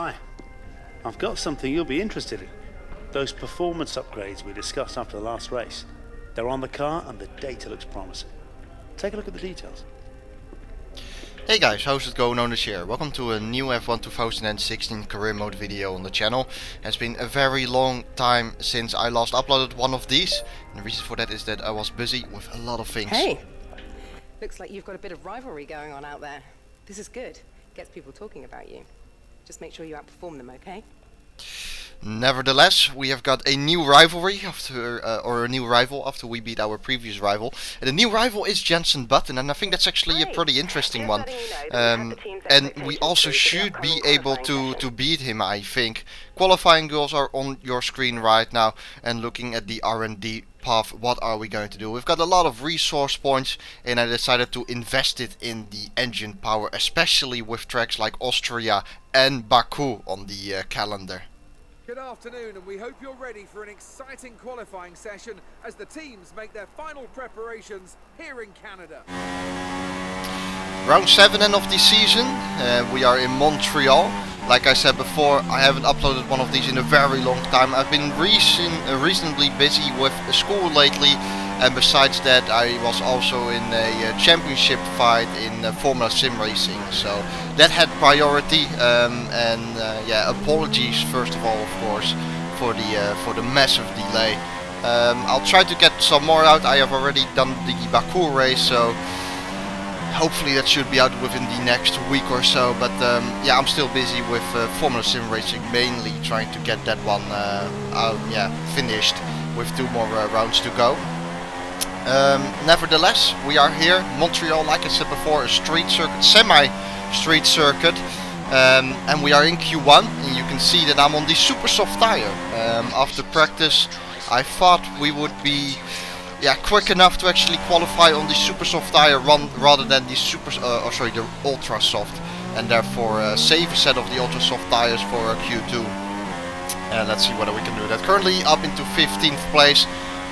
Hi, I've got something you'll be interested in. Those performance upgrades we discussed after the last race. They're on the car and the data looks promising. Take a look at the details. Hey guys, how's it going on this year? Welcome to a new F1 2016 career mode video on the channel. It's been a very long time since I last uploaded one of these. And the reason for that is that I was busy with a lot of things. Hey, looks like you've got a bit of rivalry going on out there. This is good. Gets people talking about you. Just make sure you outperform them, okay? Nevertheless, we have got a new rivalry after, a new rival after we beat our previous rival. And the new rival is Jenson Button, and I think that's actually a pretty interesting one. And we also should be able to beat him, I think. Qualifying goals are on your screen right now, and looking at the R&D path, what are we going to do? We've got a lot of resource points, and I decided to invest it in the engine power, especially with tracks like Austria and Baku on the calendar. Good afternoon, and we hope you're ready for an exciting qualifying session as the teams make their final preparations here in Canada. Round 7 of the season, we are in Montreal. Like I said before, I haven't uploaded one of these in a very long time. I've been reasonably busy with school lately, and besides that I was also in a championship fight in Formula Sim racing, so that had priority. Yeah, apologies first of all, of course, for the massive delay. I'll try to get some more out. I have already done the Baku race, so hopefully that should be out within the next week or so. But yeah, I'm still busy with Formula Sim racing, mainly trying to get that one finished with 2 more rounds to go. Nevertheless, we are here, Montreal, like I said before, a street circuit, semi-street circuit, and we are in Q1, and you can see that I'm on the super soft tire. After practice, I thought we would be quick enough to actually qualify on the super soft tire rather than the the ultra soft, and therefore save a set of the ultra soft tires for Q2. And let's see whether we can do that. Currently up into 15th place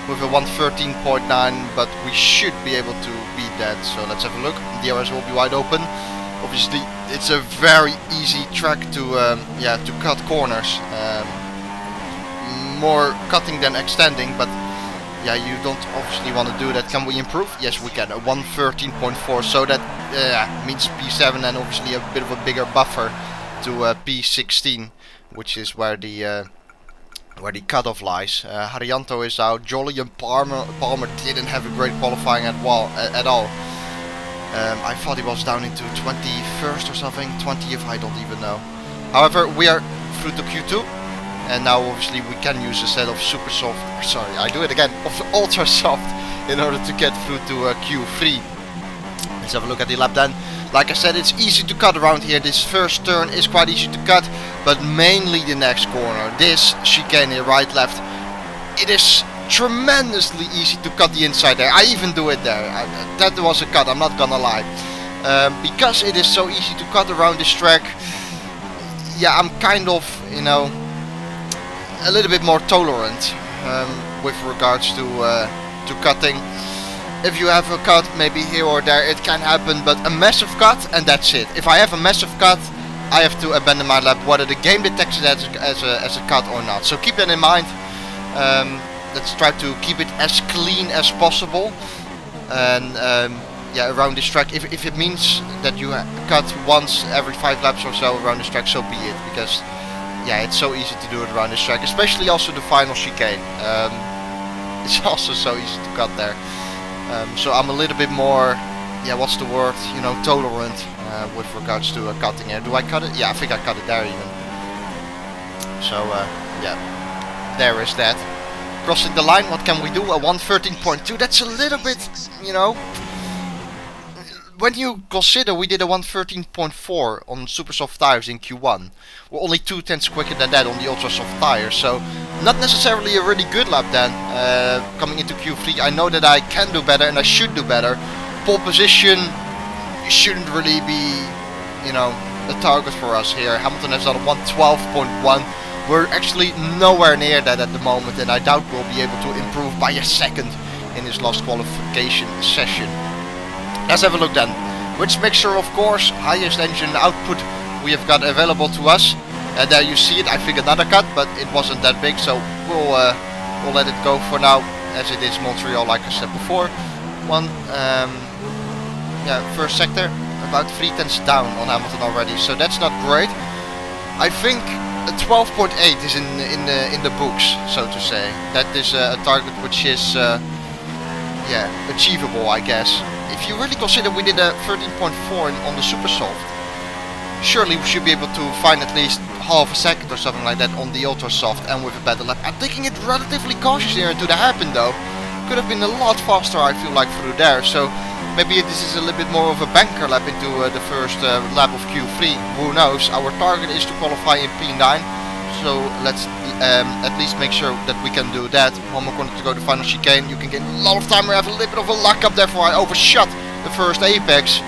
with a 113.9, but we should be able to beat that. So let's have a look. The DRS will be wide open. Obviously, it's a very easy track to cut corners. More cutting than extending, but yeah, you don't obviously want to do that. Can we improve? Yes, we can. A 113.4, so that means P7 and obviously a bit of a bigger buffer to P16, which is where the cutoff lies. Haryanto is out. Jolly and Palmer didn't have a great qualifying at all. I thought he was down into 21st or something, 20th, I don't even know. However, we are through to Q2, and now obviously we can use a set of super soft, sorry, I do it again, of ultra soft in order to get through to Q3. Let's have a look at the lap then. Like I said, it's easy to cut around here. This first turn is quite easy to cut, but mainly the next corner. This chicane here, right, left, it is tremendously easy to cut the inside there. I even do it there. That was a cut, I'm not gonna lie. Because it is so easy to cut around this track, yeah, I'm kind of, you know, a little bit more tolerant with regards to cutting. If you have a cut maybe here or there, it can happen, but a massive cut and that's it. If I have a massive cut, I have to abandon my lap, whether the game detects it as a cut or not. So keep that in mind. Let's try to keep it as clean as possible. And yeah, around this track, if it means that you cut once every 5 laps or so around this track, so be it. Because yeah, it's so easy to do it around this track, especially also the final chicane. It's also so easy to cut there. So I'm a little bit more, yeah, what's the word, you know, tolerant with regards to cutting here. Do I cut it? Yeah, I think I cut it there even. So yeah, there is that. Crossing the line, what can we do? A 113.2, that's a little bit, you know, when you consider we did a 113.4 on super soft tires in Q1, we're only 2/10 quicker than that on the ultra soft tires, so not necessarily a really good lap then. Coming into Q3, I know that I can do better and I should do better. Pole position shouldn't really be, you know, a target for us here. Hamilton has done a 112.1. We're actually nowhere near that at the moment, and I doubt we'll be able to improve by a second in this last qualification session. Let's have a look then. Which mixture, of course, highest engine output we have got available to us. And there you see it, I think another cut, but it wasn't that big, so we'll let it go for now, as it is Montreal, like I said before. First sector, about 3 tenths down on Hamilton already, so that's not great. I think a 12.8 is in the books, so to say. That is a target which is achievable, I guess. If you really consider we did a 13.4 on the super soft, surely we should be able to find at least half a second or something like that on the ultra soft and with a better lap. I'm taking it relatively cautious here into the hairpin though. Could have been a lot faster, I feel like, through there. So maybe this is a little bit more of a banker lap into the first lap of Q3. Who knows? Our target is to qualify in P9. So let's at least make sure that we can do that. One more corner to go to final chicane. You can get a lot of time. We have a little bit of a luck up, therefore I overshot the first apex.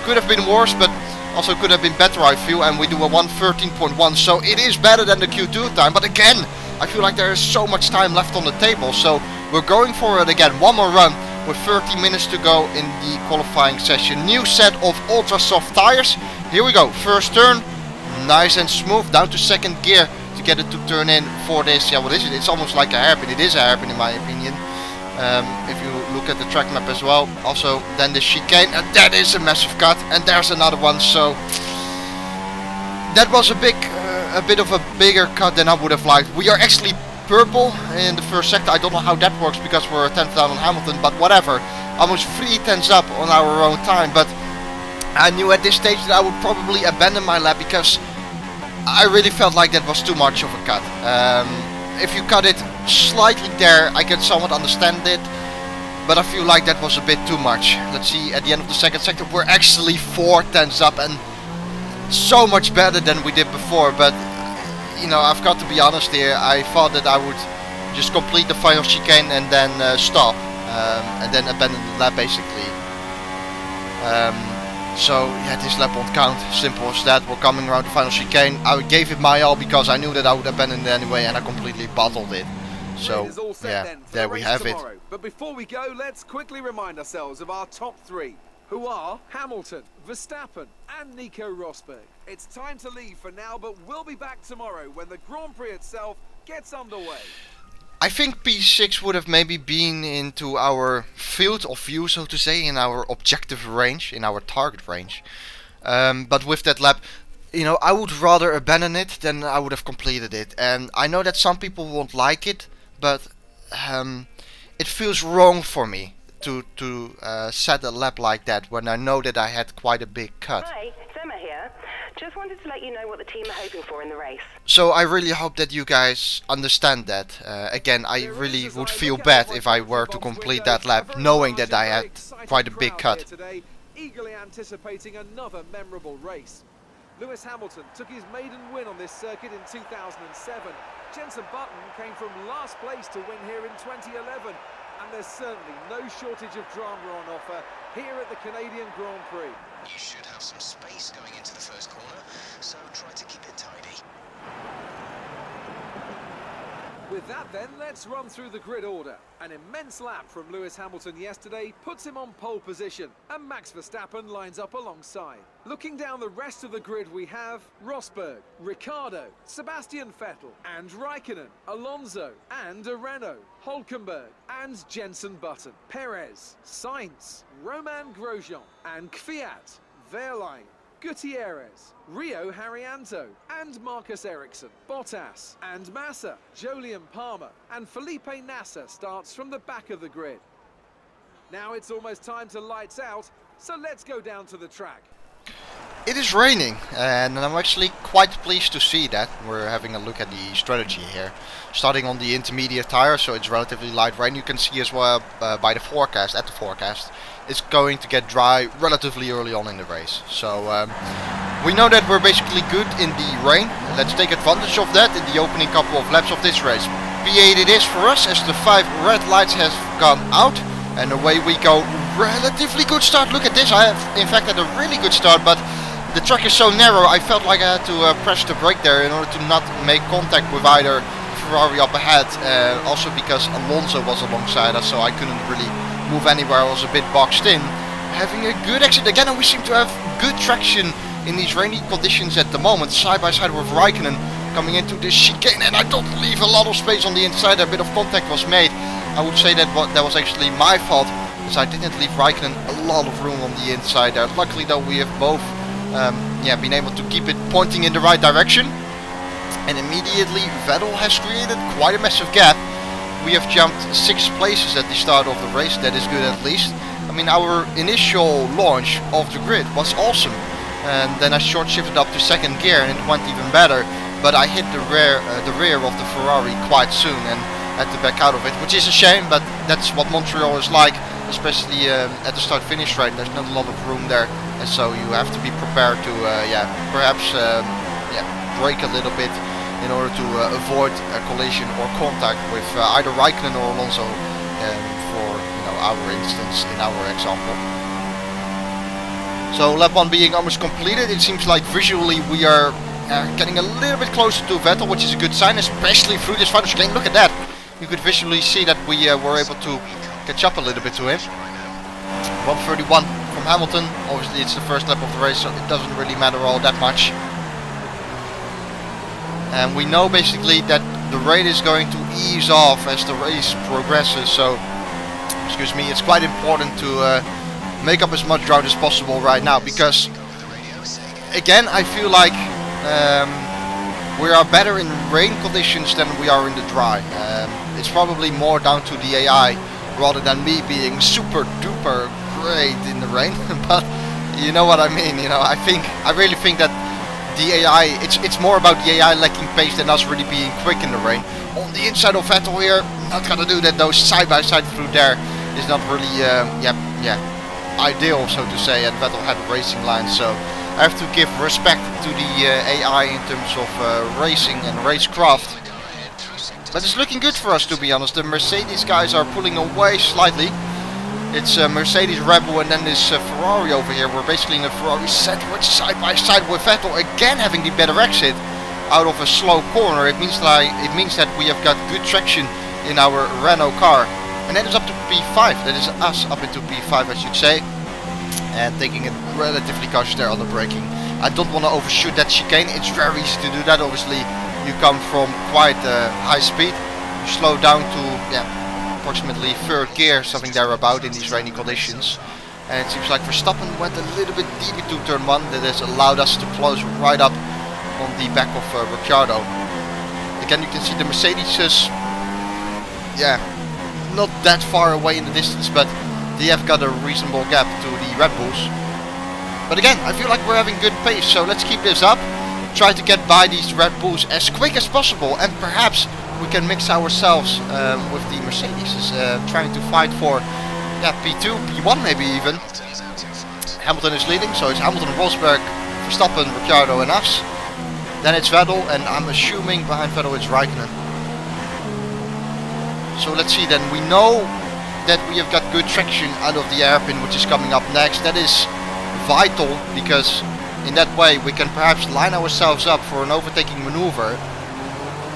Could have been worse, but also could have been better, I feel. And we do a 1:13.1, so it is better than the Q2 time. But again, I feel like there is so much time left on the table. So we're going for it again. One more run with 30 minutes to go in the qualifying session. New set of ultra soft tires. Here we go. First turn, nice and smooth, down to second gear to get it to turn in for this. Yeah, what is it? It's almost like a hairpin. It is a hairpin in my opinion. If you look at the track map as well. Also then the chicane, and that is a massive cut, and there's another one. So that was a bit of a bigger cut than I would have liked. We are actually purple in the first sector. I don't know how that works because we're a 10th down on Hamilton, but whatever. Almost 3 tenths up on our own time, but I knew at this stage that I would probably abandon my lap because I really felt like that was too much of a cut. If you cut it slightly there, I can somewhat understand it, but I feel like that was a bit too much. Let's see, at the end of the second sector we're actually 4 tenths up, and so much better than we did before. But you know, I've got to be honest here, I thought that I would just complete the final chicane and then stop, and then abandon the lap basically. So yeah, this lap won't count, simple as that. We're coming around the final chicane. I gave it my all because I knew that I would abandon it anyway, and I completely bottled it. So yeah, there we have it. But before we go, let's quickly remind ourselves of our top 3, who are Hamilton, Verstappen and Nico Rosberg. It's time to leave for now, but we'll be back tomorrow when the Grand Prix itself gets underway. I think P6 would have maybe been into our field of view, so to say, in our objective range, in our target range. But with that lap, you know, I would rather abandon it than I would have completed it. And I know that some people won't like it, but it feels wrong for me to set a lap like that when I know that I had quite a big cut. Hi, Emma here. Just wanted to let you know what the team are hoping for in the race. So I really hope that you guys understand that. Again, I really would feel bad if I were to complete that lap knowing that I had quite a big cut. Today, eagerly anticipating another memorable race. Lewis Hamilton took his maiden win on this circuit in 2007. Jenson Button came from last place to win here in 2011. And there's certainly no shortage of drama on offer here at the Canadian Grand Prix. You should have some space going into the first corner, so try to keep it tidy. With that then, let's run through the grid order. An immense lap from Lewis Hamilton yesterday puts him on pole position, and Max Verstappen lines up alongside. Looking down the rest of the grid, we have Rosberg, Ricciardo, Sebastian Vettel, and Raikkonen, Alonso, and a Renault, Hülkenberg, and Jenson Button, Perez, Sainz, Romain Grosjean, and Kvyat, Wehrlein, Gutierrez, Rio Haryanto, and Marcus Ericsson, Bottas, and Massa, Jolyon Palmer, and Felipe Nasser starts from the back of the grid. Now it's almost time to lights out, so let's go down to the track. It is raining, and I'm actually quite pleased to see that. We're having a look at the strategy here. Starting on the intermediate tire, so it's relatively light rain. You can see as well by the forecast, it's going to get dry relatively early on in the race. So we know that we're basically good in the rain. Let's take advantage of that in the opening couple of laps of this race. P8 it is for us as the 5 red lights have gone out. And away we go. Relatively good start. Look at this. I have in fact had a really good start, but the track is so narrow. I felt like I had to press the brake there in order to not make contact with either Ferrari up ahead. Also because Alonso was alongside us, so I couldn't really move anywhere. I was a bit boxed in. Having a good exit again, and we seem to have good traction in these rainy conditions at the moment. Side by side with Raikkonen, coming into this chicane, and I don't leave a lot of space on the inside. A bit of contact was made. I would say that was actually my fault, because I didn't leave Raikkonen a lot of room on the inside there. Luckily though, we have both been able to keep it pointing in the right direction, and immediately Vettel has created quite a massive gap. We have jumped 6 places at the start of the race. That is good at least. I mean, our initial launch of the grid was awesome, and then I short shifted up to 2nd gear and it went even better, but I hit the rear of the Ferrari quite soon and had to back out of it, which is a shame, but that's what Montreal is like, especially at the start-finish straight. There's not a lot of room there, and so you have to be prepared to perhaps brake a little bit in order to avoid a collision or contact with either Raikkonen or Alonso, for our instance, in our example. So lap 1 being almost completed, it seems like visually we are getting a little bit closer to Vettel, which is a good sign, especially through this final chicane. Look at that! You could visually see that we were able to catch up a little bit to him. 1:31 from Hamilton. Obviously it's the first lap of the race, so it doesn't really matter all that much. And we know basically that the rate is going to ease off as the race progresses, so excuse me, it's quite important to make up as much ground as possible right now, because again I feel like we are better in rain conditions than we are in the dry. It's probably more down to the AI rather than me being super duper great in the rain, but you know what I mean. I really think that the AI, it's more about the AI lacking pace than us really being quick in the rain. On the inside of Vettel here, not gonna do that. Those side by side through there is not really ideal, so to say, and Vettel had a racing line, so I have to give respect to the AI in terms of racing and racecraft. But it's looking good for us, to be honest. The Mercedes guys are pulling away slightly. It's Mercedes, Red Bull, and then this Ferrari over here. We're basically in a Ferrari sandwich side by side with Vettel, again having the better exit out of a slow corner. It means that we have got good traction in our Renault car. And that is up to P5, that is us up into P5 I should say, and taking it relatively cautious there on the braking. I don't want to overshoot that chicane. It's very easy to do that. Obviously you come from quite high speed, you slow down to approximately 3rd gear, something thereabout in these rainy conditions, and it seems like Verstappen went a little bit deep into turn 1. That has allowed us to close right up on the back of Ricciardo. Again, you can see the Mercedes is not that far away in the distance, but they have got a reasonable gap to the Red Bulls. But again, I feel like we're having good pace, so let's keep this up. Try to get by these Red Bulls as quick as possible, and perhaps we can mix ourselves with the Mercedes, trying to fight for P2, P1 maybe even. Hamilton is leading, so it's Hamilton, Rosberg, Verstappen, Ricciardo and us. Then it's Vettel, and I'm assuming behind Vettel it's Raikkonen. So let's see then. We know that we have got good traction out of the hairpin, which is coming up next. That is vital, because in that way we can perhaps line ourselves up for an overtaking maneuver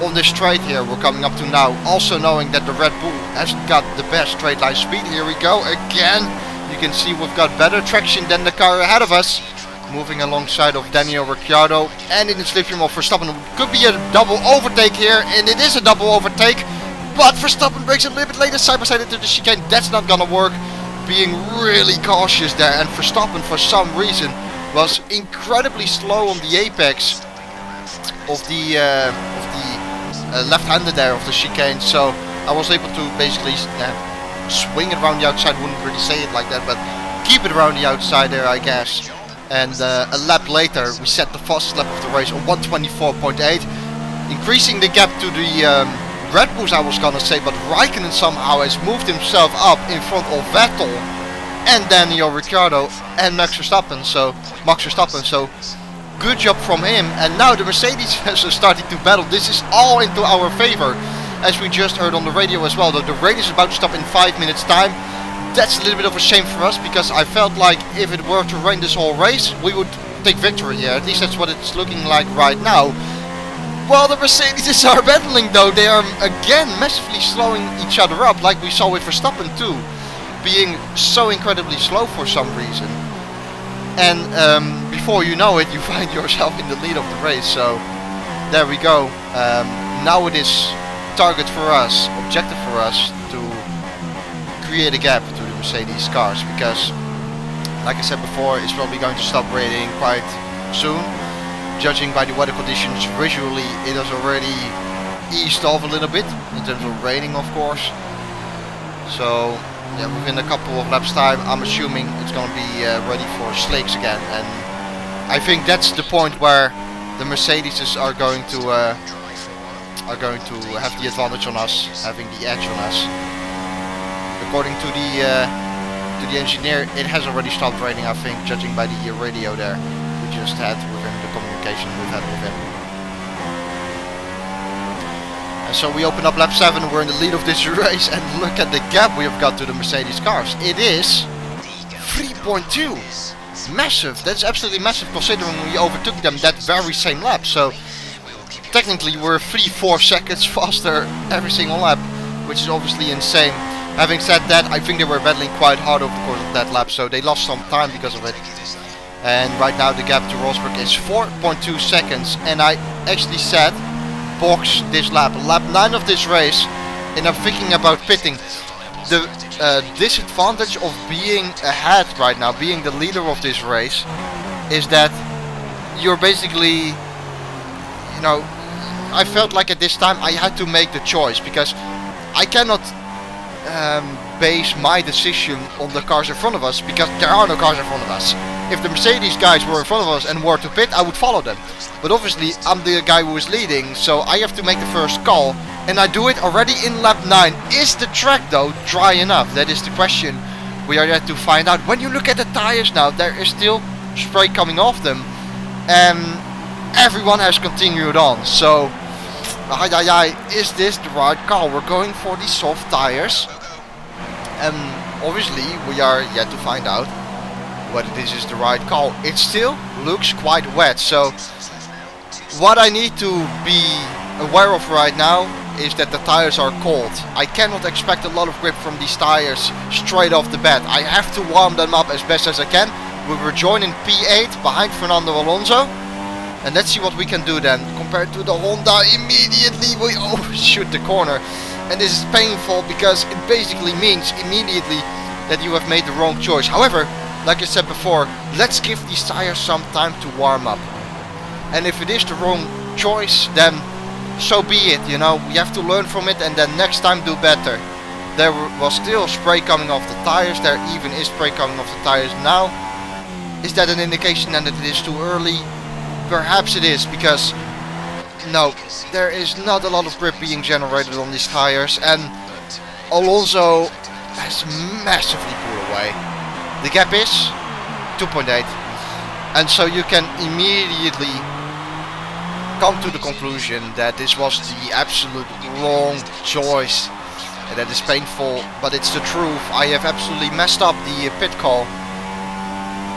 on this straight here we're coming up to now, also knowing that the Red Bull has got the best straight line speed. Here we go again. You can see we've got better traction than the car ahead of us, moving alongside of Daniel Ricciardo, and in the slipstream of Verstappen. Could be a double overtake here, and it is a double overtake, but Verstappen brakes a little bit later side by side into the chicane. That's not gonna work. Being really cautious there, and Verstappen for some reason was incredibly slow on the apex of the left-handed there of the chicane, so I was able to basically swing it around the outside. Wouldn't really say it like that, but keep it around the outside there, I guess. And a lap later we set the fastest lap of the race on 1:24.8, increasing the gap to the Red Bulls, I was gonna say, but Raikkonen somehow has moved himself up in front of Vettel and Daniel Ricciardo and Max Verstappen, so good job from him. And now the Mercedes are starting to battle. This is all into our favor, as we just heard on the radio as well, that the race is about to stop in 5 minutes time. That's a little bit of a shame for us, because I felt like if it were to rain this whole race we would take victory here. At least that's what it's looking like right now. Well, the Mercedes are battling though. They are again massively slowing each other up, like we saw with Verstappen too, being so incredibly slow for some reason. And before you know it, you find yourself in the lead of the race. So there we go. Now it is target for us, objective for us to create a gap to the Mercedes cars, because like I said before, it's probably going to stop raining quite soon. Judging by the weather conditions, visually it has already eased off a little bit in terms of raining, of course. So yeah, within a couple of laps time, I'm assuming it's going to be ready for slicks again, and I think that's the point where the Mercedes are going to have the advantage on us, having the edge on us. According to the engineer, it has already stopped raining, I think, judging by the radio there we just had with him, the communication we've had with him. And so we open up lap 7, we're in the lead of this race, and look at the gap we have got to the Mercedes cars. It is 3.2. Massive. That's absolutely massive considering we overtook them that very same lap. So technically we're 3-4 seconds faster every single lap, which is obviously insane. Having said that, I think they were battling quite hard over the course of that lap, so they lost some time because of it. And right now the gap to Rosberg is 4.2 seconds, and I actually said box this lap 9 of this race, and I'm thinking about pitting. The disadvantage of being ahead right now, being the leader of this race, is that you're basically, you know, I felt like at this time I had to make the choice, because I cannot base my decision on the cars in front of us, because there are no cars in front of us. If the Mercedes guys were in front of us and were to pit, I would follow them. But obviously I'm the guy who is leading, so I have to make the first call, and I do it already in lap 9. Is the track though dry enough? That is the question we are yet to find out. When you look at the tires now, there is still spray coming off them, and everyone has continued on. So is this the right call? We're going for the soft tires, and obviously we are yet to find out whether this is the right call. It still looks quite wet, so what I need to be aware of right now is that the tires are cold. I cannot expect a lot of grip from these tires straight off the bat. I have to warm them up as best as I can. We were joining P8 behind Fernando Alonso, and let's see what we can do then. Compared to the Honda, immediately we overshoot the corner, and this is painful because it basically means immediately that you have made the wrong choice. However, like I said before, let's give these tires some time to warm up, and if it is the wrong choice, then so be it, you know. We have to learn from it, and then next time do better. There was still spray coming off the tires, there even is spray coming off the tires now. Is that an indication then that it is too early? Perhaps it is, because no, there is not a lot of grip being generated on these tires, and Alonso has massively pulled away. The gap is 2.8, and so you can immediately come to the conclusion that this was the absolute wrong choice, and that is painful, but it's the truth. I have absolutely messed up the pit call.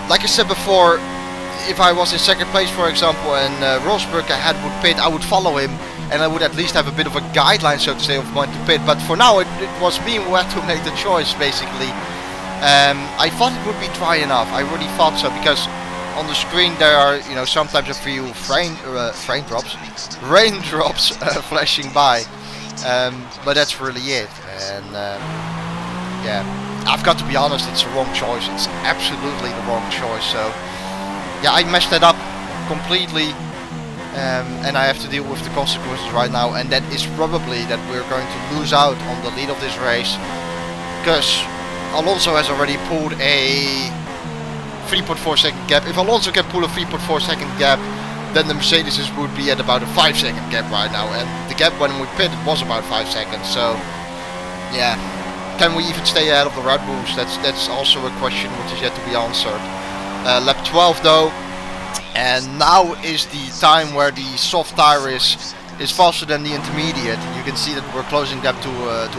Like I said before, if I was in second place, for example, and Rosberg ahead would pit, I would follow him, and I would at least have a bit of a guideline, so to say, of when to pit. But for now, it was me who had to make the choice, basically. I thought it would be dry enough. I really thought so, because on the screen there are, you know, sometimes a few raindrops flashing by, but that's really it. And yeah, I've got to be honest, it's the wrong choice. It's absolutely the wrong choice. So yeah, I messed that up completely, and I have to deal with the consequences right now, and that is probably that we're going to lose out on the lead of this race, because Alonso has already pulled a 3.4 second gap. If Alonso can pull a 3.4 second gap, then the Mercedes would be at about a 5 second gap right now, and the gap when we pitted was about 5 seconds. So yeah, can we even stay ahead of the Red Bulls? That's also a question which is yet to be answered. Lap 12 though, and now is the time where the soft tire is faster than the intermediate. You can see that we're closing gap to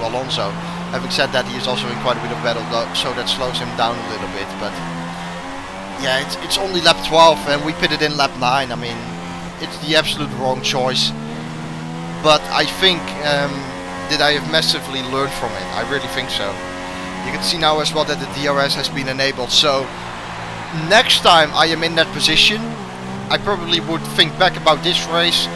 Alonso. Having said that, he is also in quite a bit of battle though, so that slows him down a little bit. But yeah, it's only lap 12 and we pitted in lap 9. I mean, it's the absolute wrong choice. But I think that I have massively learned from it. I really think so. You can see now as well that the DRS has been enabled. So next time I am in that position, I probably would think back about this race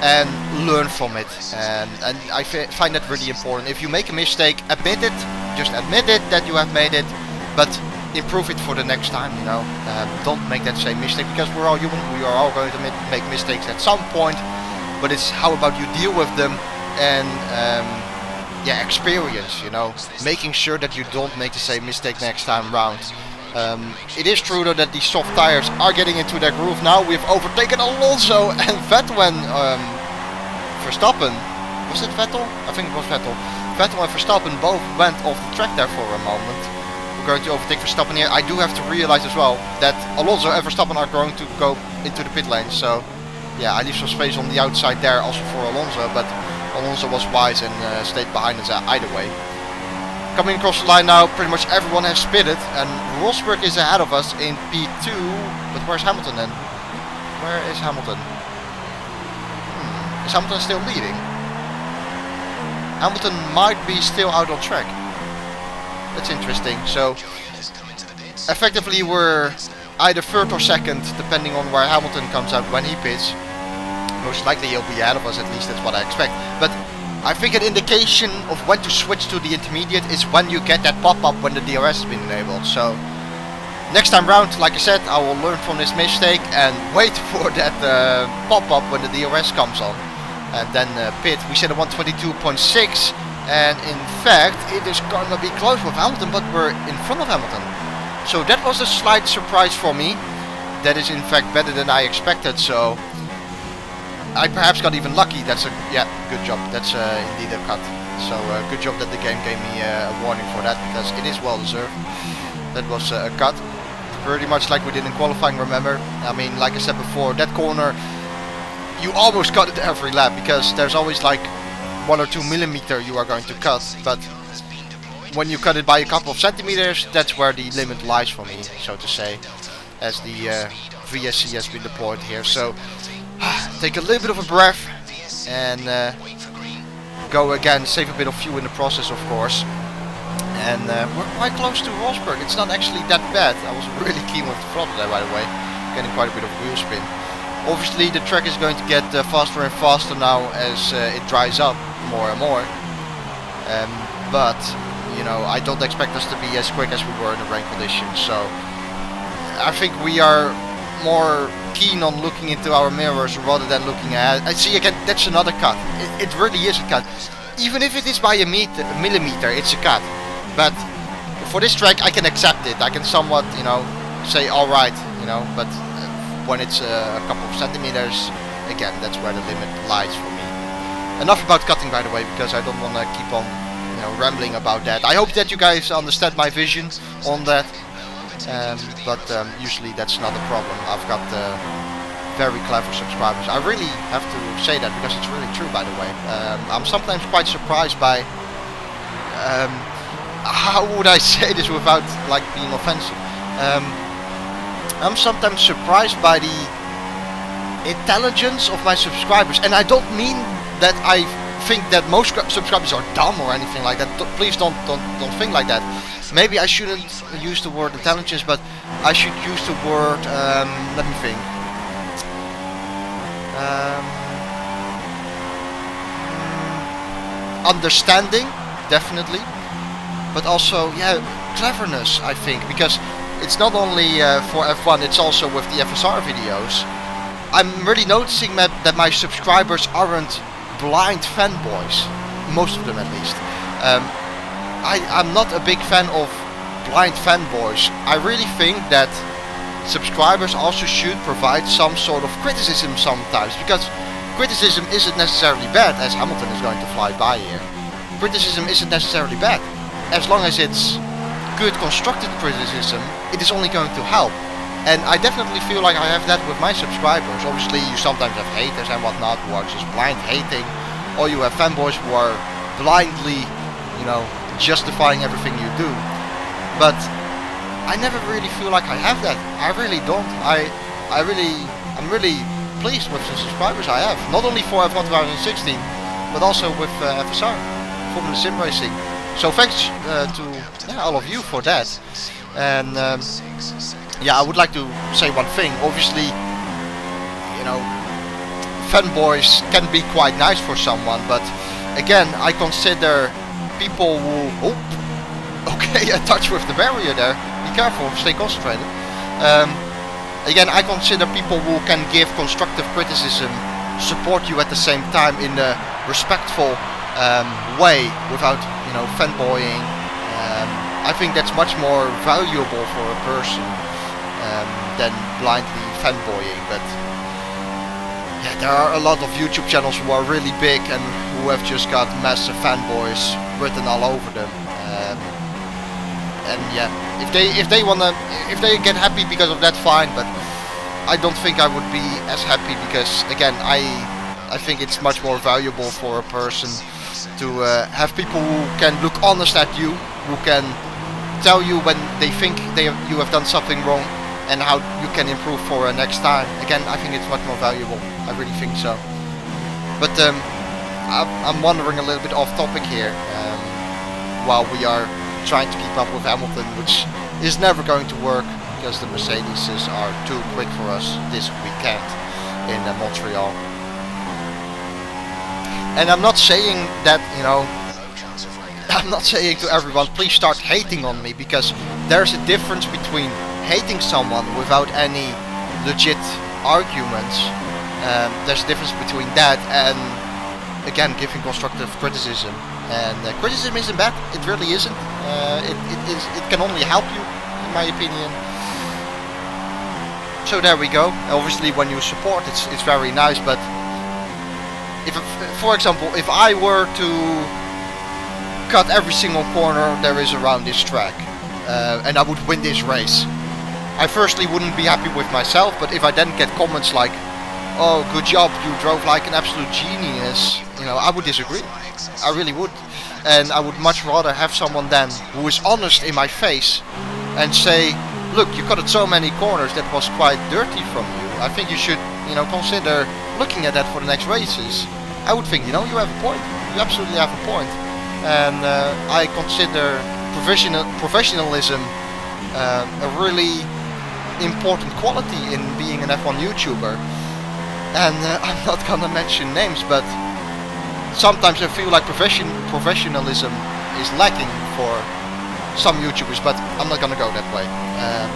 and learn from it. And I find that really important. If you make a mistake, admit it, just admit it that you have made it, but improve it for the next time, you know. Don't make that same mistake, because we're all human, we are all going to make mistakes at some point, but it's how about you deal with them and yeah, experience, you know, making sure that you don't make the same mistake next time round. It is true though that these soft tires are getting into their groove now. We've overtaken Alonso and Vettel and Verstappen. Was it Vettel? I think it was Vettel. Vettel and Verstappen both went off the track there for a moment. We're going to overtake Verstappen here. I do have to realize as well that Alonso and Verstappen are going to go into the pit lane. So yeah, I leave some space on the outside there also for Alonso, but Alonso was wise and stayed behind us either way. Coming across the line now, pretty much everyone has pitted, and Rosberg is ahead of us in P2, but where's Hamilton then? Where is Hamilton? Is Hamilton still leading? Hamilton might be still out on track. That's interesting. So effectively we're either third or second, depending on where Hamilton comes out when he pits. Most likely he'll be ahead of us, at least that's what I expect. But I think an indication of when to switch to the intermediate is when you get that pop-up when the DRS has been enabled. So next time round, like I said, I will learn from this mistake and wait for that pop-up when the DRS comes on. And then pit, we said a 122.6, and in fact it is gonna be close with Hamilton, but we're in front of Hamilton. So that was a slight surprise for me. That is in fact better than I expected, so I perhaps got even lucky. That's a, yeah, good job. That's indeed a cut. So good job that the game gave me a warning for that, because it is well deserved. That was a cut. Pretty much like we did in qualifying, remember? I mean, like I said before, that corner, you almost cut it every lap, because there's always like 1 or 2 millimeter you are going to cut. But when you cut it by a couple of centimeters, that's where the limit lies for me, so to say, as the VSC has been deployed here. So take a little bit of a breath and go again, save a bit of fuel in the process, of course. And we're quite close to Rosberg. It's not actually that bad. I was really keen with the throttle there, by the way, getting quite a bit of wheel spin. Obviously the track is going to get faster and faster now as it dries up more and more. But you know, I don't expect us to be as quick as we were in the rain conditions. So I think we are more keen on looking into our mirrors rather than looking ahead. I see again, that's another cut. It really is a cut. Even if it is by a millimeter, it's a cut. But for this track I can accept it. I can somewhat, you know, say alright, you know, but when it's a couple of centimeters, again, that's where the limit lies for me. Enough about cutting, by the way, because I don't want to keep on, you know, rambling about that. I hope that you guys understand my vision on that. But usually that's not a problem. I've got very clever subscribers. I really have to say that, because it's really true, by the way. I'm sometimes quite surprised by how would I say this without like being offensive. I'm sometimes surprised by the intelligence of my subscribers, and I don't mean that I think that most subscribers are dumb or anything like that. Please don't think like that. Maybe I shouldn't use the word intelligence, but I should use the word, let me think. Understanding, definitely. But also, yeah, cleverness, I think. Because it's not only for F1, it's also with the FSR videos. I'm really noticing that my subscribers aren't blind fanboys. Most of them, at least. I'm not a big fan of blind fanboys. I really think that subscribers also should provide some sort of criticism sometimes, because criticism isn't necessarily bad, as Hamilton is going to fly by here. Criticism isn't necessarily bad. As long as it's good constructed criticism, it is only going to help. And I definitely feel like I have that with my subscribers. Obviously you sometimes have haters and whatnot who are just blind hating, or you have fanboys who are blindly, you know, justifying everything you do. But I never really feel like I have that. I really don't. I'm really pleased with the subscribers I have. Not only for F1 2016, but also with FSR, Formula Sim Racing. So thanks to all of you for that. And yeah, I would like to say one thing. Obviously, you know, fanboys can be quite nice for someone, but again, I consider people who... Oh, okay, a touch with the barrier there. Be careful, stay concentrated. Again, I consider people who can give constructive criticism, support you at the same time in a respectful way, without, you know, fanboying. I think that's much more valuable for a person than blindly fanboying. But yeah, there are a lot of YouTube channels who are really big and who have just got massive fanboys written all over them. And yeah, if they get happy because of that, fine. But I don't think I would be as happy, because again, I think it's much more valuable for a person to have people who can look honest at you, who can tell you when they think you have done something wrong and how you can improve for next time. Again, I think it's much more valuable. I really think so. But I'm wandering a little bit off topic here, while we are trying to keep up with Hamilton, which is never going to work because the Mercedeses are too quick for us this weekend in Montreal. And I'm not saying that, you know, I'm not saying to everyone, please start hating on me, because there's a difference between hating someone without any legit arguments. There's a difference between that and, again, giving constructive criticism. And criticism isn't bad, it really isn't. It can only help you, in my opinion. So there we go. Obviously, when you support, it's very nice. But if, for example, if I were to cut every single corner there is around this track, and I would win this race, I firstly wouldn't be happy with myself. But if I then get comments like, "Oh, good job, you drove like an absolute genius," you know, I would disagree. I really would. And I would much rather have someone then who is honest in my face and say, "Look, you cut so many corners, that was quite dirty from you. I think you should, you know, consider looking at that for the next races." I would think, you know, you have a point. You absolutely have a point. And I consider professionalism a really important quality in being an F1 YouTuber. And I'm not gonna mention names, but sometimes I feel like professionalism is lacking for some YouTubers, but I'm not gonna go that way.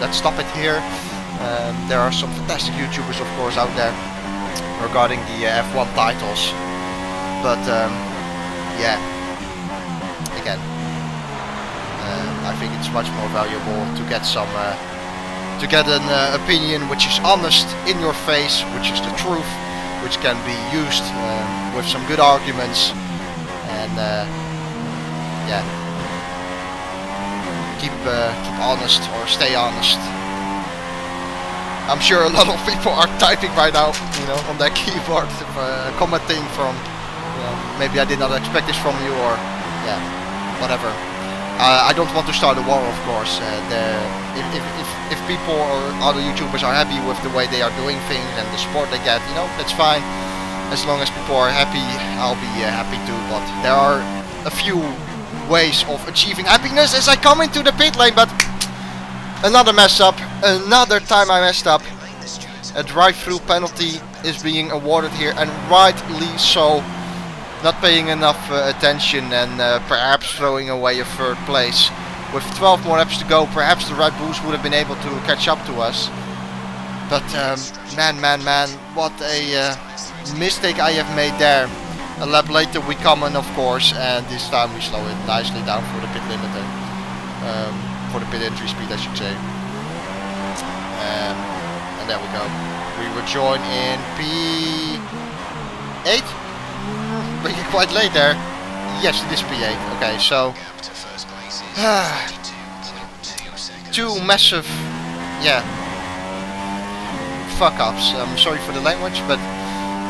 Let's stop it here. There are some fantastic YouTubers, of course, out there regarding the F1 titles, but yeah, again, I think it's much more valuable to get some, to get an opinion which is honest in your face, which is the truth, which can be used with some good arguments, and yeah, keep honest, or stay honest. I'm sure a lot of people are typing right now, you know, on their keyboard, commenting from, you know, maybe I did not expect this from you, or yeah, whatever. I don't want to start a war, of course. If people or other YouTubers are happy with the way they are doing things and the support they get, you know, that's fine. As long as people are happy, I'll be happy too. But there are a few ways of achieving happiness as I come into the pit lane. But another mess up, another time I messed up. A drive-through penalty is being awarded here, and rightly so. Not paying enough attention, and perhaps throwing away a third place. With 12 more laps to go, perhaps the Red Bulls would have been able to catch up to us. But man, what a mistake I have made there. A lap later we come in, of course, and this time we slow it nicely down for the pit limiter. For the pit entry speed, I should say. And there we go. We rejoin in P8? Bringing quite late there. Yes, it is P8. Okay, so two massive, yeah, fuck ups. I'm sorry for the language, but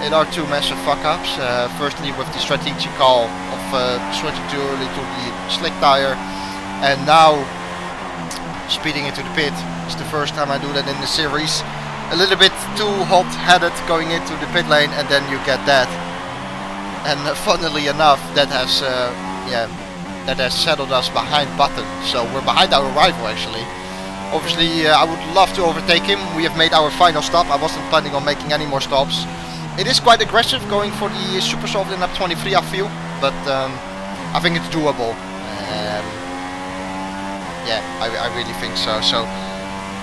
it are two massive fuck ups. Firstly, with the strategic call of switching too early to the slick tire, and now speeding into the pit. It's the first time I do that in the series. A little bit too hot-headed going into the pit lane, and then you get that. And funnily enough, that has settled us behind Button. So we're behind our rival, actually. Obviously, I would love to overtake him. We have made our final stop. I wasn't planning on making any more stops. It is quite aggressive going for the super soft in lap 23, I feel, but I think it's doable. Yeah, I really think so. So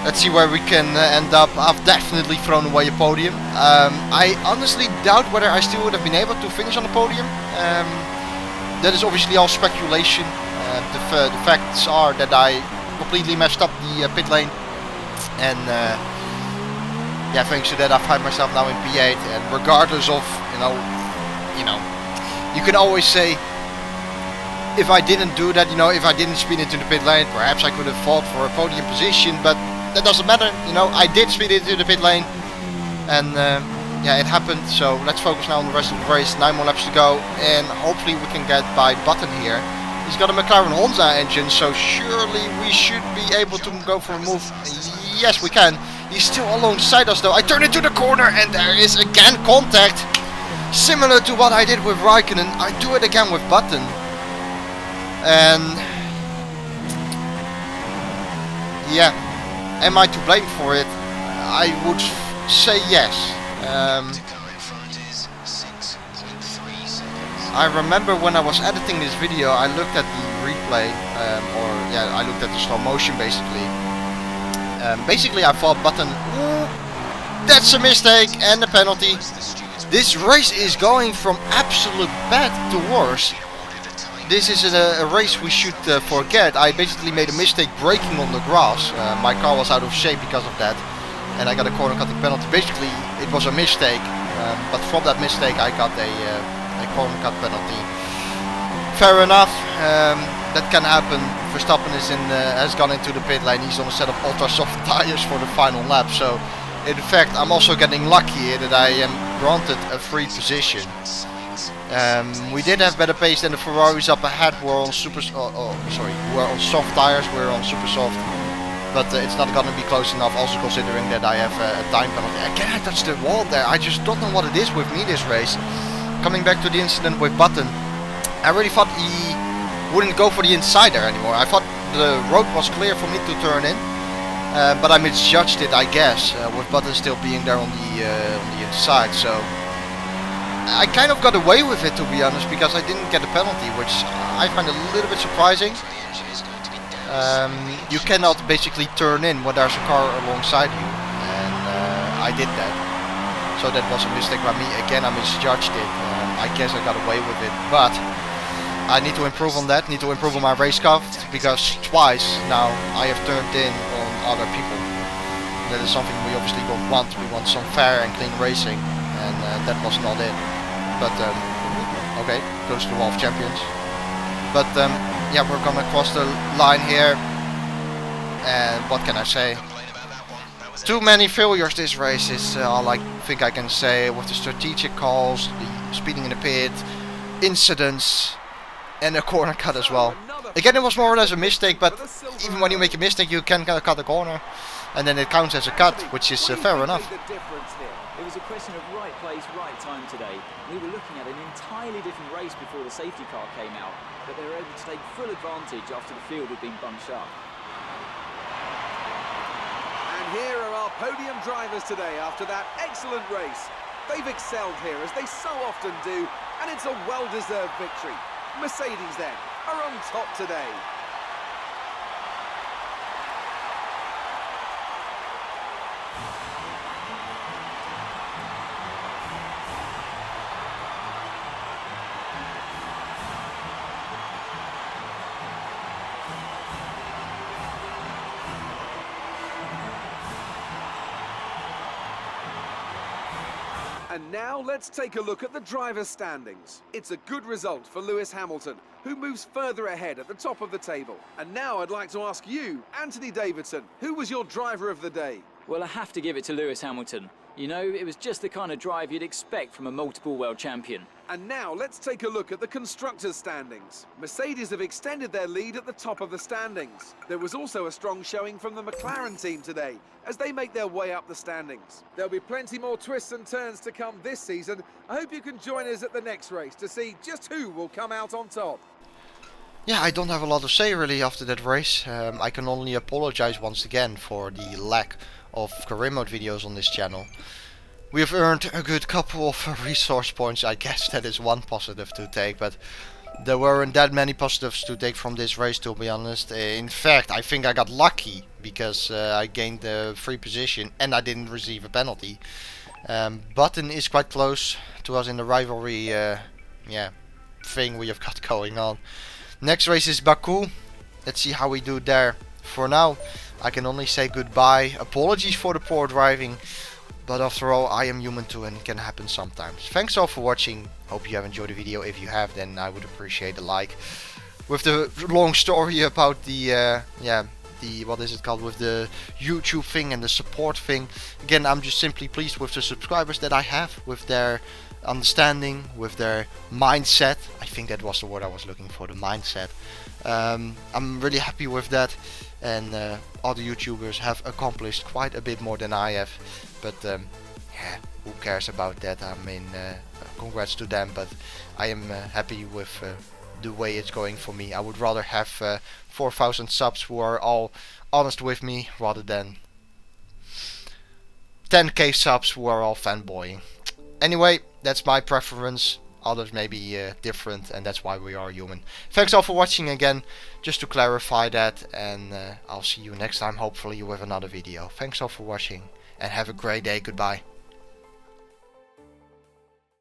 let's see where we can end up. I've definitely thrown away a podium. I honestly doubt whether I still would have been able to finish on the podium. That is obviously all speculation. The facts are that I completely messed up the pit lane, and yeah, thanks to that I find myself now in P8. And regardless of you can always say, if I didn't do that, if I didn't speed into the pit lane, perhaps I could have fought for a podium position, but that doesn't matter. I did speed into the pit lane, and yeah, it happened. So let's focus now on the rest of the race. 9 more laps to go, and hopefully we can get by Button here. He's got a McLaren Honda engine, so surely we should be able to go for a move. Yes, we can. He's still alongside us though. I turn into the corner, and there is again contact. Similar to what I did with Raikkonen, I do it again with Button. And yeah, am I to blame for it? I would say yes. I remember when I was editing this video, I looked at the replay, I looked at the slow motion basically. Basically I thought Button, that's a mistake and a penalty. This race is going from absolute bad to worse. This is a race we should forget. I basically made a mistake braking on the grass. My car was out of shape because of that, and I got a corner cutting penalty. Basically, it was a mistake, but from that mistake I got a corner cut penalty. Fair enough, that can happen. Verstappen has gone into the pit lane. He's on a set of ultra soft tires for the final lap. So, in fact, I'm also getting lucky here that I am granted a free position. We did have better pace than the Ferraris up ahead. We're on we're on soft tires. We're on super soft, but it's not gonna be close enough. Also considering that I have a time penalty. Again, I touched the wall there. I just don't know what it is with me this race. Coming back to the incident with Button, I really thought he wouldn't go for the inside there anymore. I thought the road was clear for me to turn in, but I misjudged it, I guess, with Button still being there on the inside. So I kind of got away with it, to be honest, because I didn't get a penalty, which I find a little bit surprising. You cannot basically turn in when there's a car alongside you, and I did that. So that was a mistake by me. Again, I misjudged it. I guess I got away with it, but I need to improve on that. Need to improve on my racecraft, because twice now I have turned in on other people. That is something we obviously don't want. We want some fair and clean racing, and that was not it. But okay, goes to the wall of champions. But yeah, we're gonna cross the line here, and what can I say? Too many failures this race is all I think I can say, with the strategic calls, the speeding in the pit, incidents, and a corner cut as well. Again, it was more or less a mistake, but even when you make a mistake, you can cut a corner, and then it counts as a cut, which is fair enough. It was a question of right place, right time today. We were looking at an entirely different race before the safety car came out, but they were able to take full advantage after the field had been bunched up. And here are our podium drivers today after that excellent race. They've excelled here, as they so often do, and it's a well-deserved victory. Mercedes, then, are on top today. And now let's take a look at the driver's standings. It's a good result for Lewis Hamilton, who moves further ahead at the top of the table. And now I'd like to ask you, Anthony Davidson, who was your driver of the day? Well, I have to give it to Lewis Hamilton. You know, it was just the kind of drive you'd expect from a multiple world champion. And now let's take a look at the constructors' standings. Mercedes have extended their lead at the top of the standings. There was also a strong showing from the McLaren team today, as they make their way up the standings. There'll be plenty more twists and turns to come this season. I hope you can join us at the next race to see just who will come out on top. Yeah, I don't have a lot to say really after that race. I can only apologize once again for the lack of career mode videos on this channel. We have earned a good couple of resource points. I guess that is one positive to take, but there weren't that many positives to take from this race, to be honest. In fact, I think I got lucky because I gained the free position and I didn't receive a penalty. Button is quite close to us in the rivalry thing we have got going on. Next race is Baku. Let's see how we do there. For now, I can only say goodbye. Apologies for the poor driving. But after all, I am human too and it can happen sometimes. Thanks all for watching. Hope you have enjoyed the video. If you have, then I would appreciate a like. With the long story about the what is it called, with the YouTube thing and the support thing. Again, I'm just simply pleased with the subscribers that I have, with their understanding, with their mindset. I think that was the word I was looking for, the mindset. I'm really happy with that, and other YouTubers have accomplished quite a bit more than I have. But yeah, who cares about that? I mean, congrats to them, but I am happy with the way it's going for me. I would rather have 4,000 subs who are all honest with me, rather than 10k subs who are all fanboying. Anyway, that's my preference. Others may be different, and that's why we are human. Thanks all for watching again, just to clarify that, and I'll see you next time, hopefully with another video. Thanks all for watching, and have a great day. Goodbye.